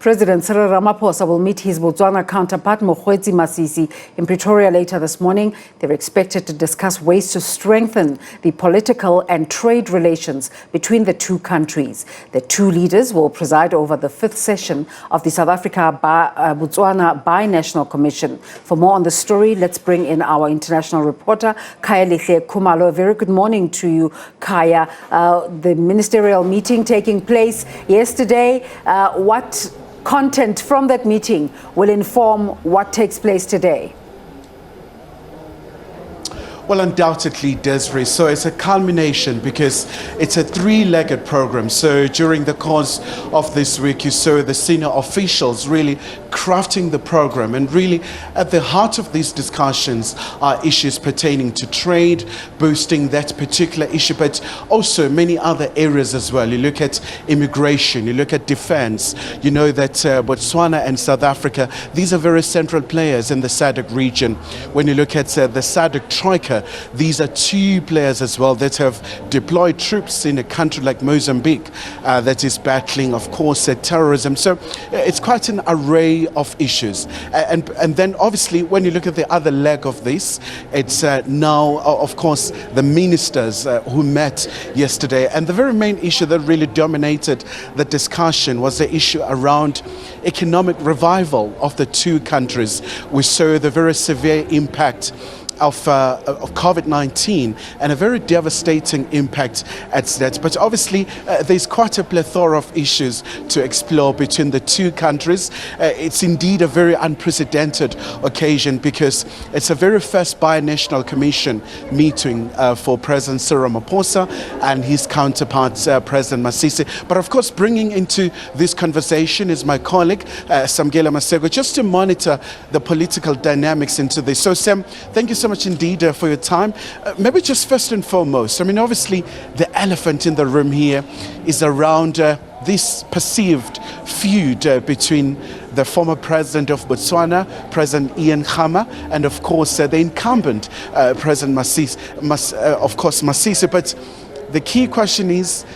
President Cyril Ramaphosa will meet his Botswana counterpart Mokgweetsi Masisi in Pretoria later this morning. They're expected to discuss ways to strengthen the political and trade relations between the two countries. The two leaders will preside over the fifth session of the South Africa-Botswana Binational Commission. For more on the story, let's bring in our international reporter, Khayelihle Khumalo. A very good morning to you, Kaya. The ministerial meeting taking place yesterday. What content from that meeting will inform what takes place today? Well, undoubtedly, Desiree. So it's a culmination because it's a three-legged program. So during the course of this week, you saw the senior officials really crafting the program. And really, at the heart of these discussions are issues pertaining to trade, boosting that particular issue, but also many other areas as well. You look at immigration, you look at defense. You know that Botswana and South Africa, these are very central players in the SADC region. When you look at the SADC Troika, these are two players as well that have deployed troops in a country like Mozambique that is battling, of course, terrorism. So it's quite an array of issues. And then obviously when you look at the other leg of this, it's now, of course, the ministers who met yesterday. And the very main issue that really dominated the discussion was the issue around economic revival of the two countries. We saw the very severe impact of COVID-19 and a very devastating impact at that. But obviously, there's quite a plethora of issues to explore between the two countries. It's indeed a very unprecedented occasion because it's a very first binational commission meeting for President Cyril Ramaphosa and his counterpart, President Masisi. But of course, bringing into this conversation is my colleague, Samgela Masego, just to monitor the political dynamics into this. So Sam, thank you so much indeed for your time. Maybe just first and foremost, I mean, obviously the elephant in the room here is around this perceived feud between the former president of Botswana, President Ian Khama, and of course the incumbent President Masisi. But the key question is,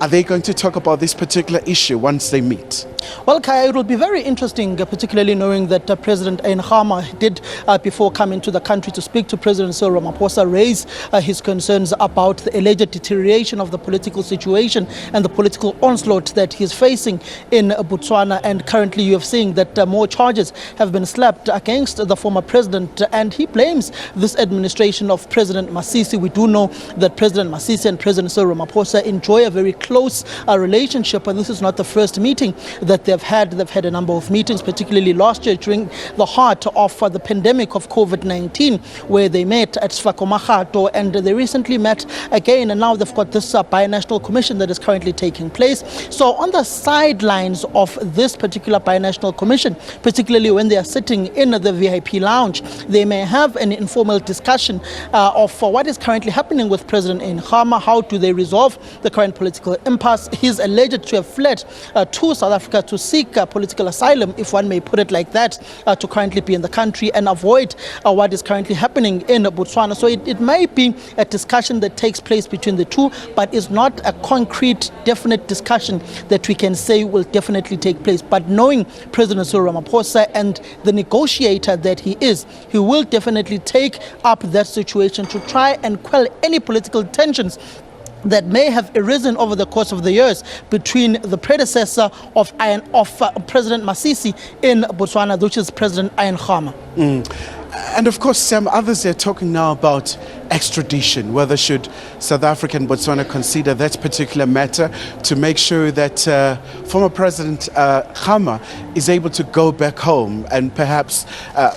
are they going to talk about this particular issue once they meet? Well, Kaya, it will be very interesting, particularly knowing that President Ian Khama did, before coming to the country to speak to President Cyril Ramaphosa, raise his concerns about the alleged deterioration of the political situation and the political onslaught that he is facing in Botswana. And currently you have seen that more charges have been slapped against the former president, and he blames this administration of President Masisi. We do know that President Masisi and President Cyril Ramaphosa enjoy a very close relationship, and this is not the first meeting that they've had. They've had a number of meetings, particularly last year during the heart of the pandemic of COVID-19, where they met at Sfakomagato, and they recently met again, and now they've got this binational commission that is currently taking place. So on the sidelines of this particular binational commission, particularly when they are sitting in the VIP lounge, they may have an informal discussion of what is currently happening with President Ian Khama. How do they resolve the current political impasse? He's alleged to have fled to South Africa to seek political asylum, if one may put it like that, to currently be in the country and avoid what is currently happening in Botswana. So it may be a discussion that takes place between the two, but is not a concrete, definite discussion that we can say will definitely take place. But knowing President Cyril Ramaphosa and the negotiator that he is, he will definitely take up that situation to try and quell any political tensions that may have arisen over the course of the years between the predecessor of President Masisi in Botswana, which is President Ian Khama. And of course, Sam, others are talking now about extradition. Whether should South Africa and Botswana consider that particular matter to make sure that former President Khama is able to go back home and perhaps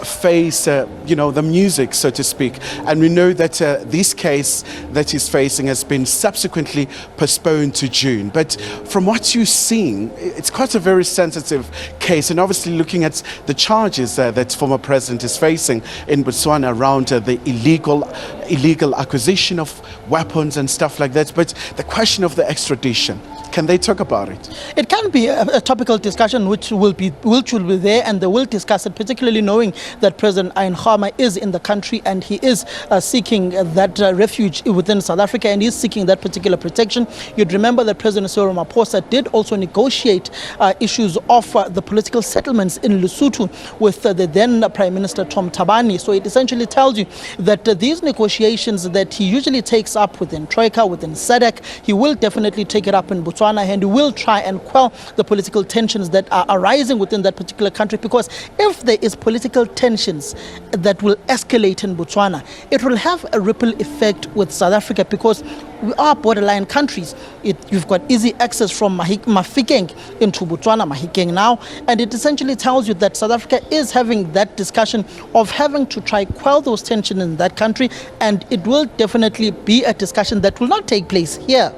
face, the music, so to speak. And we know that this case that he's facing has been subsequently postponed to June. But from what you're seeing, it's quite a very sensitive case. And obviously looking at the charges that former president is facing in Botswana around the illegal acquisition of weapons and stuff like that. But the question of the extradition, Can they talk about it? It can be a topical discussion which will be there, and they will discuss it, particularly knowing that President Khama is in the country and he is seeking that refuge within South Africa, and he is seeking that particular protection. You'd remember that President Cyril Ramaphosa did also negotiate issues of the political settlements in Lesotho with the then Prime Minister Tom Thabane. So it essentially tells you that these negotiations that he usually takes up within Troika, within SADC, he will definitely take it up in Botswana, and he will try and quell the political tensions that are arising within that particular country, because if there is political tensions that will escalate in Botswana, it will have a ripple effect with South Africa, because we are borderline countries. You've got easy access from Mafikeng into Botswana, Mahikeng now, and it essentially tells you that South Africa is having that discussion of having to try quell those tensions in that country, and it will definitely be a discussion that will not take place here,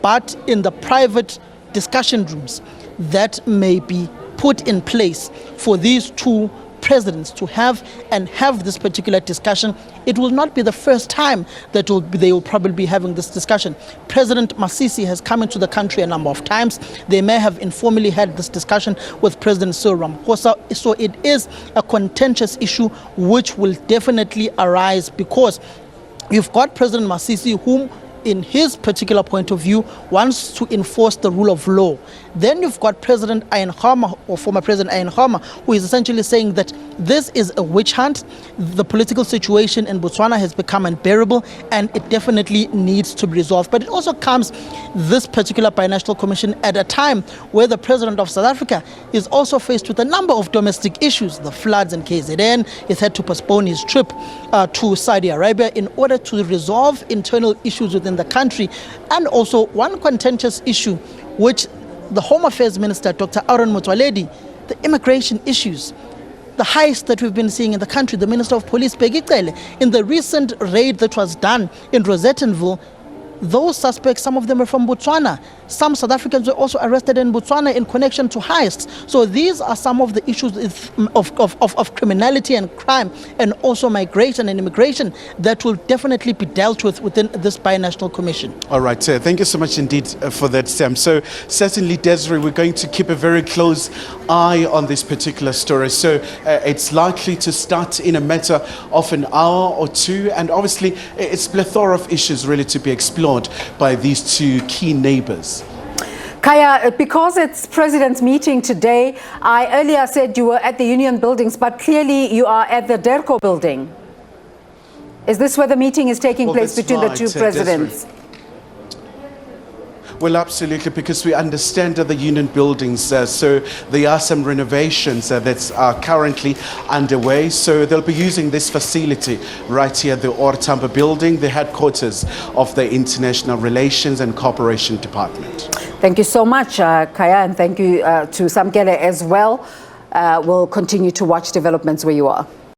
but in the private discussion rooms that may be put in place for these two presidents to have this particular discussion. It will not be the first time that they will probably be having this discussion. President Masisi has come into the country a number of times. They may have informally had this discussion with President Cyril Ramaphosa. So it is a contentious issue which will definitely arise, because you've got President Masisi, whom in his particular point of view wants to enforce the rule of law. Then you've got President Khama, or former President Khama, who is essentially saying that this is a witch hunt. The political situation in Botswana has become unbearable and it definitely needs to be resolved. But it also comes, this particular binational commission, at a time where the President of South Africa is also faced with a number of domestic issues. The floods in KZN, he's had to postpone his trip to Saudi Arabia in order to resolve internal issues within the country, and also one contentious issue which the Home Affairs Minister, Dr. Aaron Motsoaledi, the immigration issues, the heist that we've been seeing in the country, the Minister of Police, Bheki Cele, in the recent raid that was done in Rosettenville. Those suspects, some of them are from Botswana. Some South Africans were also arrested in Botswana in connection to heists. So these are some of the issues of criminality and crime, and also migration and immigration, that will definitely be dealt with within this binational commission. All right, thank you so much indeed for that, Sam. So certainly, Desiree, we're going to keep a very close eye on this particular story. So it's likely to start in a matter of an hour or two, and obviously it's a plethora of issues really to be explored by these two key neighbors. Kaya, because it's President's meeting today, I earlier said you were at the Union buildings, but clearly you are at the DERCO building. Is this where the meeting is taking place between the two presidents? Desiree. Well, absolutely, because we understand that the Union buildings, so there are some renovations that are currently underway. So they'll be using this facility right here, the Ortamba building, the headquarters of the International Relations and Cooperation Department. Thank you so much, Kaya, and thank you to Samkele as well. We'll continue to watch developments where you are.